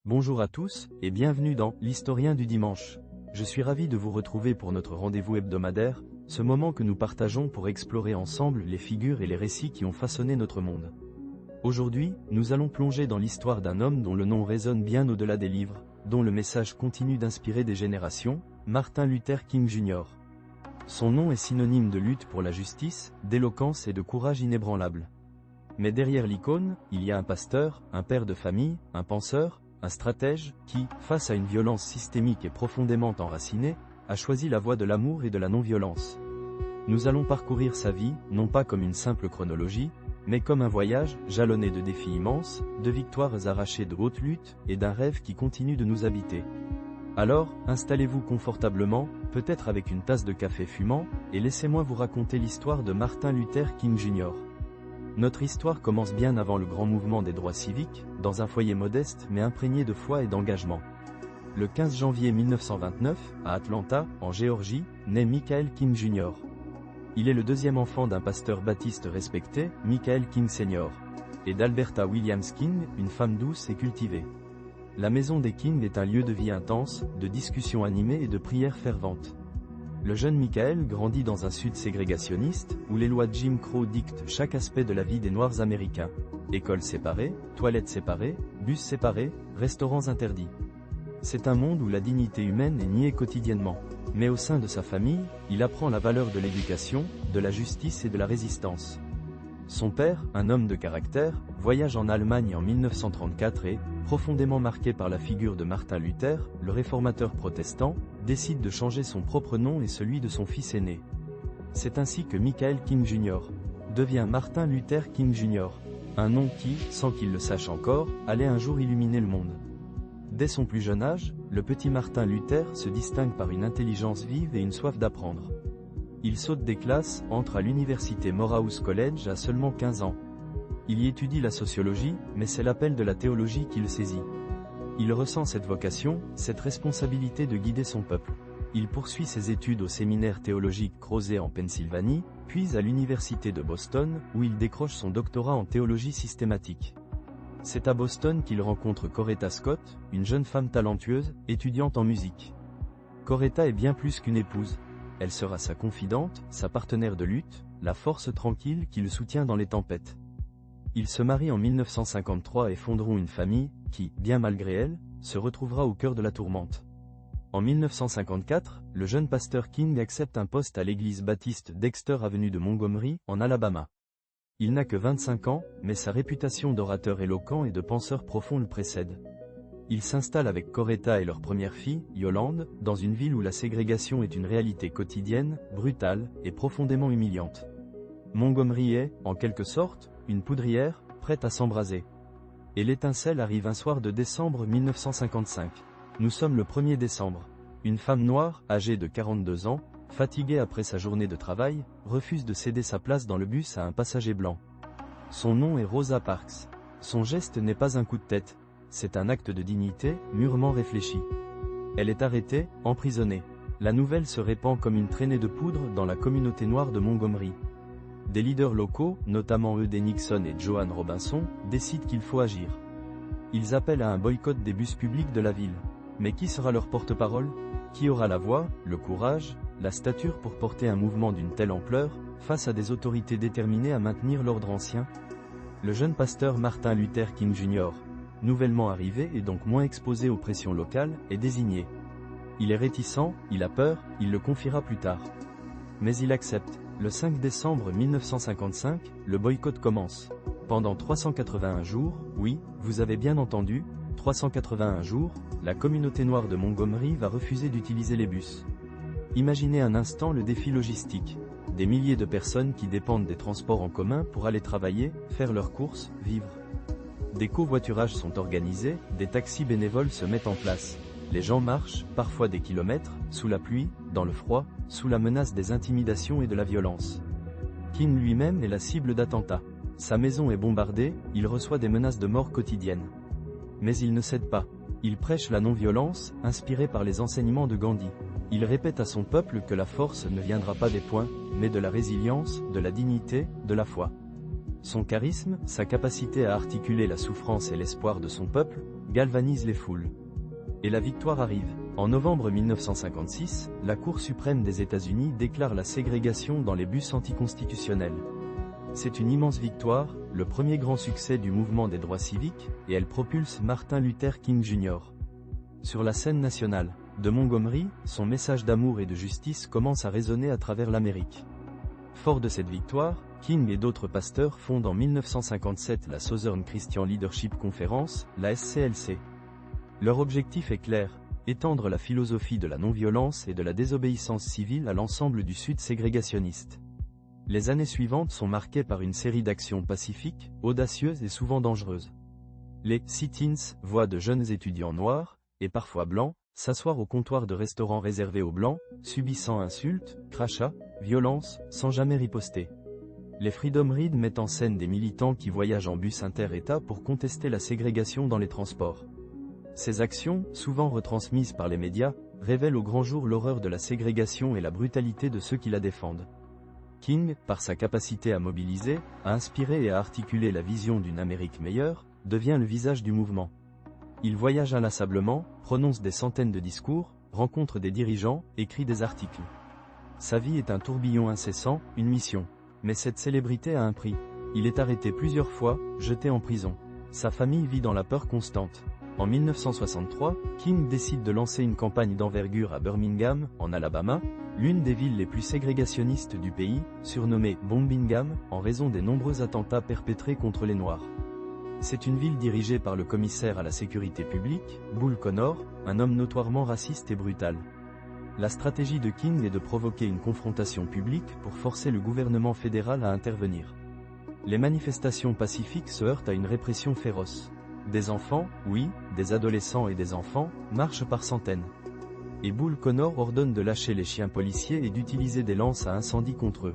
Bonjour à tous, et bienvenue dans l'Historien du dimanche. Je suis ravi de vous retrouver pour notre rendez-vous hebdomadaire, ce moment que nous partageons pour explorer ensemble les figures et les récits qui ont façonné notre monde. Aujourd'hui, nous allons plonger dans l'histoire d'un homme dont le nom résonne bien au-delà des livres, dont le message continue d'inspirer des générations, Martin Luther King Jr. Son nom est synonyme de lutte pour la justice, d'éloquence et de courage inébranlable. Mais derrière l'icône, il y a un pasteur, un père de famille, un penseur, un stratège, qui, face à une violence systémique et profondément enracinée, a choisi la voie de l'amour et de la non-violence. Nous allons parcourir sa vie, non pas comme une simple chronologie, mais comme un voyage, jalonné de défis immenses, de victoires arrachées de hautes luttes, et d'un rêve qui continue de nous habiter. Alors, installez-vous confortablement, peut-être avec une tasse de café fumant, et laissez-moi vous raconter l'histoire de Martin Luther King Jr. Notre histoire commence bien avant le grand mouvement des droits civiques, dans un foyer modeste mais imprégné de foi et d'engagement. Le 15 janvier 1929, à Atlanta, en Géorgie, naît Michael King Jr. Il est le deuxième enfant d'un pasteur baptiste respecté, Michael King Sr., et d'Alberta Williams King, une femme douce et cultivée. La maison des King est un lieu de vie intense, de discussions animées et de prières ferventes. Le jeune Michael grandit dans un sud ségrégationniste, où les lois de Jim Crow dictent chaque aspect de la vie des Noirs américains. Écoles séparées, toilettes séparées, bus séparés, restaurants interdits. C'est un monde où la dignité humaine est niée quotidiennement. Mais au sein de sa famille, il apprend la valeur de l'éducation, de la justice et de la résistance. Son père, un homme de caractère, voyage en Allemagne en 1934 et, profondément marqué par la figure de Martin Luther, le réformateur protestant, décide de changer son propre nom et celui de son fils aîné. C'est ainsi que Michael King Jr. devient Martin Luther King Jr., un nom qui, sans qu'il le sache encore, allait un jour illuminer le monde. Dès son plus jeune âge, le petit Martin Luther se distingue par une intelligence vive et une soif d'apprendre. Il saute des classes, entre à l'université Morehouse College à seulement 15 ans. Il y étudie la sociologie, mais c'est l'appel de la théologie qui le saisit. Il ressent cette vocation, cette responsabilité de guider son peuple. Il poursuit ses études au séminaire théologique Crozet en Pennsylvanie, puis à l'université de Boston, où il décroche son doctorat en théologie systématique. C'est à Boston qu'il rencontre Coretta Scott, une jeune femme talentueuse, étudiante en musique. Coretta est bien plus qu'une épouse. Elle sera sa confidente, sa partenaire de lutte, la force tranquille qui le soutient dans les tempêtes. Ils se marient en 1953 et fonderont une famille, qui, bien malgré elle, se retrouvera au cœur de la tourmente. En 1954, le jeune pasteur King accepte un poste à l'église baptiste Dexter avenue de Montgomery, en Alabama. Il n'a que 25 ans, mais sa réputation d'orateur éloquent et de penseur profond le précède. Il s'installe avec Coretta et leur première fille, Yolande, dans une ville où la ségrégation est une réalité quotidienne, brutale et profondément humiliante. Montgomery est, en quelque sorte, une poudrière, prête à s'embraser. Et l'étincelle arrive un soir de décembre 1955. Nous sommes le 1er décembre. Une femme noire, âgée de 42 ans, fatiguée après sa journée de travail, refuse de céder sa place dans le bus à un passager blanc. Son nom est Rosa Parks. Son geste n'est pas un coup de tête. C'est un acte de dignité, mûrement réfléchi. Elle est arrêtée, emprisonnée. La nouvelle se répand comme une traînée de poudre dans la communauté noire de Montgomery. Des leaders locaux, notamment E.D. Nixon et Joan Robinson, décident qu'il faut agir. Ils appellent à un boycott des bus publics de la ville. Mais qui sera leur porte-parole? Qui aura la voix, le courage, la stature pour porter un mouvement d'une telle ampleur, face à des autorités déterminées à maintenir l'ordre ancien? Le jeune pasteur Martin Luther King Jr., nouvellement arrivé et donc moins exposé aux pressions locales, est désigné. Il est réticent, il a peur, il le confiera plus tard. Mais il accepte. Le 5 décembre 1955, le boycott commence. Pendant 381 jours, oui, vous avez bien entendu, 381 jours, la communauté noire de Montgomery va refuser d'utiliser les bus. Imaginez un instant le défi logistique. Des milliers de personnes qui dépendent des transports en commun pour aller travailler, faire leurs courses, vivre. Des covoiturages sont organisés, des taxis bénévoles se mettent en place. Les gens marchent, parfois des kilomètres, sous la pluie, dans le froid, sous la menace des intimidations et de la violence. King lui-même est la cible d'attentats. Sa maison est bombardée, il reçoit des menaces de mort quotidiennes. Mais il ne cède pas. Il prêche la non-violence, inspiré par les enseignements de Gandhi. Il répète à son peuple que la force ne viendra pas des poings, mais de la résilience, de la dignité, de la foi. Son charisme, sa capacité à articuler la souffrance et l'espoir de son peuple, galvanise les foules. Et la victoire arrive. En novembre 1956, la Cour suprême des États-Unis déclare la ségrégation dans les bus anticonstitutionnels. C'est une immense victoire, le premier grand succès du mouvement des droits civiques, et elle propulse Martin Luther King Jr. sur la scène nationale. De Montgomery, son message d'amour et de justice commence à résonner à travers l'Amérique. Fort de cette victoire, King et d'autres pasteurs fondent en 1957 la Southern Christian Leadership Conference, la SCLC. Leur objectif est clair, étendre la philosophie de la non-violence et de la désobéissance civile à l'ensemble du Sud ségrégationniste. Les années suivantes sont marquées par une série d'actions pacifiques, audacieuses et souvent dangereuses. Les sit-ins voient de jeunes étudiants noirs, et parfois blancs, s'asseoir au comptoir de restaurants réservés aux blancs, subissant insultes, crachats, violences, sans jamais riposter. Les Freedom Rides mettent en scène des militants qui voyagent en bus inter-États pour contester la ségrégation dans les transports. Ces actions, souvent retransmises par les médias, révèlent au grand jour l'horreur de la ségrégation et la brutalité de ceux qui la défendent. King, par sa capacité à mobiliser, à inspirer et à articuler la vision d'une Amérique meilleure, devient le visage du mouvement. Il voyage inlassablement, prononce des centaines de discours, rencontre des dirigeants, écrit des articles. Sa vie est un tourbillon incessant, une mission. Mais cette célébrité a un prix. Il est arrêté plusieurs fois, jeté en prison. Sa famille vit dans la peur constante. En 1963, King décide de lancer une campagne d'envergure à Birmingham, en Alabama, l'une des villes les plus ségrégationnistes du pays, surnommée Bombingham, en raison des nombreux attentats perpétrés contre les Noirs. C'est une ville dirigée par le commissaire à la sécurité publique, Bull Connor, un homme notoirement raciste et brutal. La stratégie de King est de provoquer une confrontation publique pour forcer le gouvernement fédéral à intervenir. Les manifestations pacifiques se heurtent à une répression féroce. Des enfants, oui, des adolescents et des enfants, marchent par centaines. Et Bull Connor ordonne de lâcher les chiens policiers et d'utiliser des lances à incendie contre eux.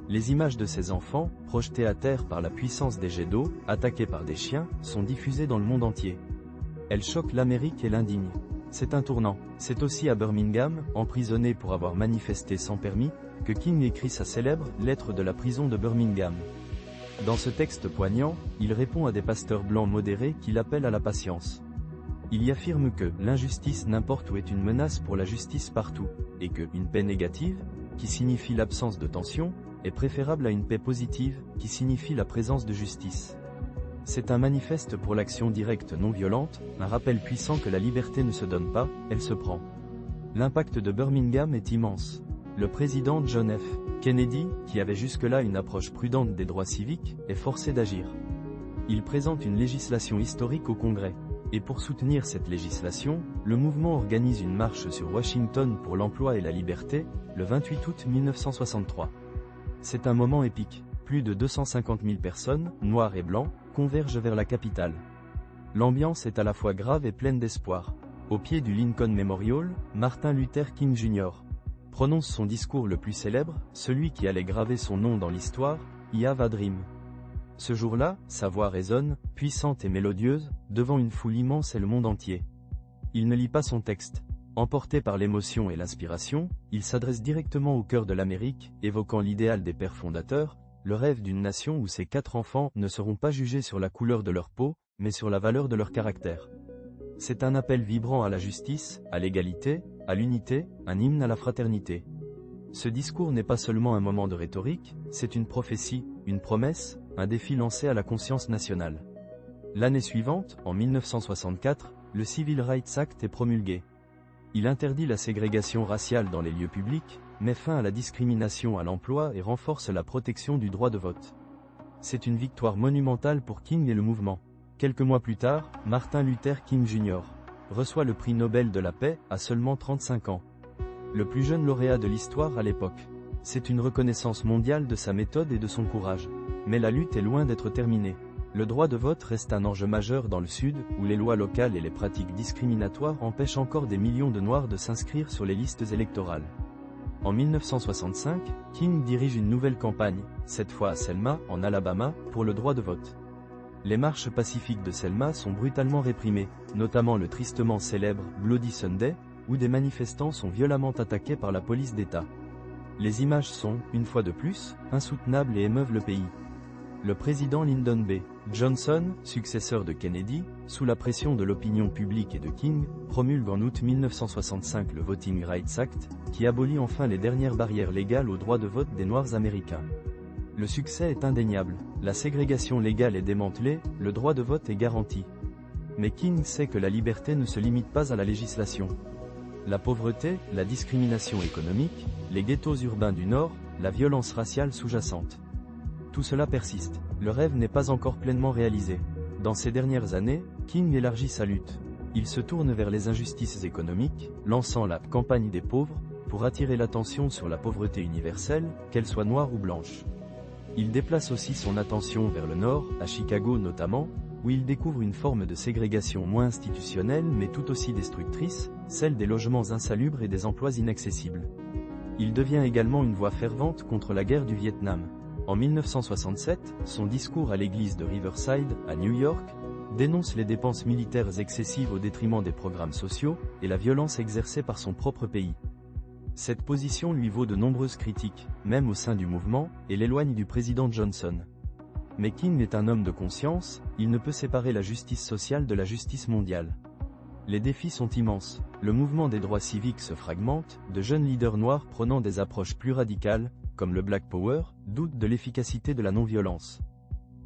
Les images de ces enfants, projetés à terre par la puissance des jets d'eau, attaqués par des chiens, sont diffusées dans le monde entier. Elles choquent l'Amérique et l'indignent. C'est un tournant. C'est aussi à Birmingham, emprisonné pour avoir manifesté sans permis, que King écrit sa célèbre « Lettre de la prison de Birmingham ». Dans ce texte poignant, il répond à des pasteurs blancs modérés qui l'appellent à la patience. Il y affirme que l'injustice n'importe où est une menace pour la justice partout, et que une paix négative, qui signifie l'absence de tension, est préférable à une paix positive, qui signifie la présence de justice. C'est un manifeste pour l'action directe non violente, un rappel puissant que la liberté ne se donne pas, elle se prend. L'impact de Birmingham est immense. Le président John F. Kennedy, qui avait jusque-là une approche prudente des droits civiques, est forcé d'agir. Il présente une législation historique au Congrès. Et pour soutenir cette législation, le mouvement organise une marche sur Washington pour l'emploi et la liberté, le 28 août 1963. C'est un moment épique. Plus de 250 000 personnes, noirs et blancs, convergent vers la capitale. L'ambiance est à la fois grave et pleine d'espoir. Au pied du Lincoln Memorial, Martin Luther King Jr. prononce son discours le plus célèbre, celui qui allait graver son nom dans l'histoire, « I have a dream ». Ce jour-là, sa voix résonne, puissante et mélodieuse, devant une foule immense et le monde entier. Il ne lit pas son texte. Emporté par l'émotion et l'inspiration, il s'adresse directement au cœur de l'Amérique, évoquant l'idéal des pères fondateurs, le rêve d'une nation où ses 4 enfants ne seront pas jugés sur la couleur de leur peau, mais sur la valeur de leur caractère. C'est un appel vibrant à la justice, à l'égalité, à l'unité, un hymne à la fraternité. Ce discours n'est pas seulement un moment de rhétorique, c'est une prophétie, une promesse, un défi lancé à la conscience nationale. L'année suivante, en 1964, le Civil Rights Act est promulgué. Il interdit la ségrégation raciale dans les lieux publics, met fin à la discrimination à l'emploi et renforce la protection du droit de vote. C'est une victoire monumentale pour King et le mouvement. Quelques mois plus tard, Martin Luther King Jr. reçoit le prix Nobel de la paix, à seulement 35 ans. Le plus jeune lauréat de l'histoire à l'époque. C'est une reconnaissance mondiale de sa méthode et de son courage. Mais la lutte est loin d'être terminée. Le droit de vote reste un enjeu majeur dans le Sud, où les lois locales et les pratiques discriminatoires empêchent encore des millions de Noirs de s'inscrire sur les listes électorales. En 1965, King dirige une nouvelle campagne, cette fois à Selma, en Alabama, pour le droit de vote. Les marches pacifiques de Selma sont brutalement réprimées, notamment le tristement célèbre Bloody Sunday, où des manifestants sont violemment attaqués par la police d'État. Les images sont, une fois de plus, insoutenables et émeuvent le pays. Le président Lyndon B. Johnson, successeur de Kennedy, sous la pression de l'opinion publique et de King, promulgue en août 1965 le Voting Rights Act, qui abolit enfin les dernières barrières légales au droit de vote des Noirs américains. Le succès est indéniable, la ségrégation légale est démantelée, le droit de vote est garanti. Mais King sait que la liberté ne se limite pas à la législation. La pauvreté, la discrimination économique, les ghettos urbains du Nord, la violence raciale sous-jacente. Tout cela persiste, le rêve n'est pas encore pleinement réalisé. Dans ces dernières années, King élargit sa lutte. Il se tourne vers les injustices économiques, lançant la « campagne des pauvres » pour attirer l'attention sur la pauvreté universelle, qu'elle soit noire ou blanche. Il déplace aussi son attention vers le Nord, à Chicago notamment, où il découvre une forme de ségrégation moins institutionnelle mais tout aussi destructrice, celle des logements insalubres et des emplois inaccessibles. Il devient également une voix fervente contre la guerre du Vietnam. En 1967, son discours à l'église de Riverside, à New York, dénonce les dépenses militaires excessives au détriment des programmes sociaux, et la violence exercée par son propre pays. Cette position lui vaut de nombreuses critiques, même au sein du mouvement, et l'éloigne du président Johnson. Mais King est un homme de conscience, il ne peut séparer la justice sociale de la justice mondiale. Les défis sont immenses, le mouvement des droits civiques se fragmente, de jeunes leaders noirs prônant des approches plus radicales, comme le Black Power, doutent de l'efficacité de la non-violence.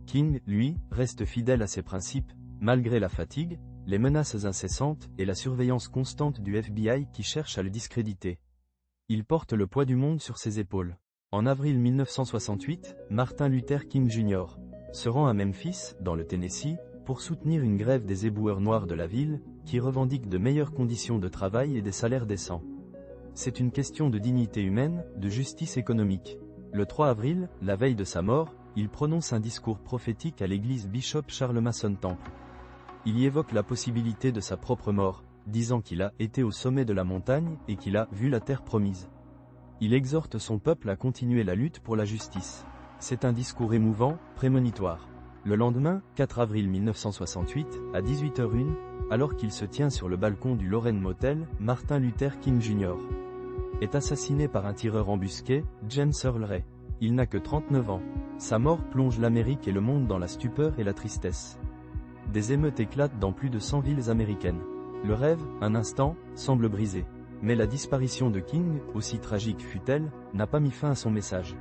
King, lui, reste fidèle à ses principes, malgré la fatigue, les menaces incessantes et la surveillance constante du FBI qui cherche à le discréditer. Il porte le poids du monde sur ses épaules. En avril 1968, Martin Luther King Jr. se rend à Memphis, dans le Tennessee, pour soutenir une grève des éboueurs noirs de la ville, qui revendiquent de meilleures conditions de travail et des salaires décents. C'est une question de dignité humaine, de justice économique. Le 3 avril, la veille de sa mort, il prononce un discours prophétique à l'église Bishop Charles Mason Temple. Il y évoque la possibilité de sa propre mort, disant qu'il a été au sommet de la montagne et qu'il a vu la terre promise. Il exhorte son peuple à continuer la lutte pour la justice. C'est un discours émouvant, prémonitoire. Le lendemain, 4 avril 1968, à 18h01, alors qu'il se tient sur le balcon du Lorraine Motel, Martin Luther King Jr. est assassiné par un tireur embusqué, James Earl Ray. Il n'a que 39 ans. Sa mort plonge l'Amérique et le monde dans la stupeur et la tristesse. Des émeutes éclatent dans plus de 100 villes américaines. Le rêve, un instant, semble brisé. Mais la disparition de King, aussi tragique fut-elle, n'a pas mis fin à son message.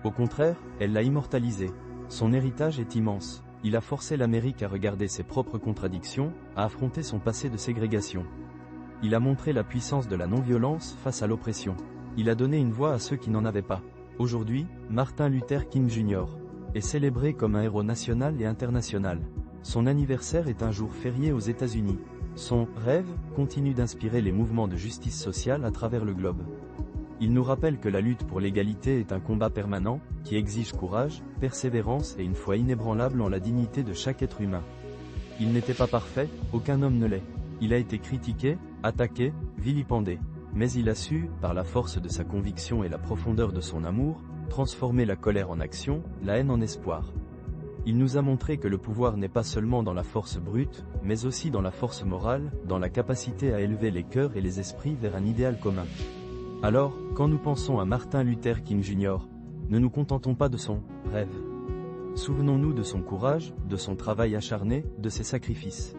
Au contraire, elle l'a immortalisé. Son héritage est immense. Il a forcé l'Amérique à regarder ses propres contradictions, à affronter son passé de ségrégation. Il a montré la puissance de la non-violence face à l'oppression. Il a donné une voix à ceux qui n'en avaient pas. Aujourd'hui, Martin Luther King Jr. est célébré comme un héros national et international. Son anniversaire est un jour férié aux États-Unis. Son « rêve » continue d'inspirer les mouvements de justice sociale à travers le globe. Il nous rappelle que la lutte pour l'égalité est un combat permanent, qui exige courage, persévérance et une foi inébranlable en la dignité de chaque être humain. Il n'était pas parfait, aucun homme ne l'est. Il a été critiqué, attaqué, vilipendé. Mais il a su, par la force de sa conviction et la profondeur de son amour, transformer la colère en action, la haine en espoir. Il nous a montré que le pouvoir n'est pas seulement dans la force brute, mais aussi dans la force morale, dans la capacité à élever les cœurs et les esprits vers un idéal commun. Alors, quand nous pensons à Martin Luther King Jr., ne nous contentons pas de son « rêve ». Souvenons-nous de son courage, de son travail acharné, de ses sacrifices.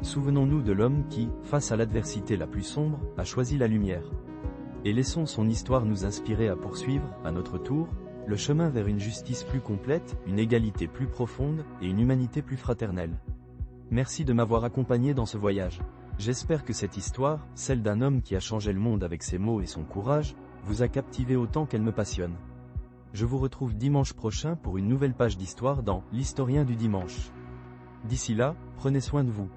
Souvenons-nous de l'homme qui, face à l'adversité la plus sombre, a choisi la lumière. Et laissons son histoire nous inspirer à poursuivre, à notre tour, le chemin vers une justice plus complète, une égalité plus profonde et une humanité plus fraternelle. Merci de m'avoir accompagné dans ce voyage. J'espère que cette histoire, celle d'un homme qui a changé le monde avec ses mots et son courage, vous a captivé autant qu'elle me passionne. Je vous retrouve dimanche prochain pour une nouvelle page d'histoire dans l'Historien du dimanche. D'ici là, prenez soin de vous.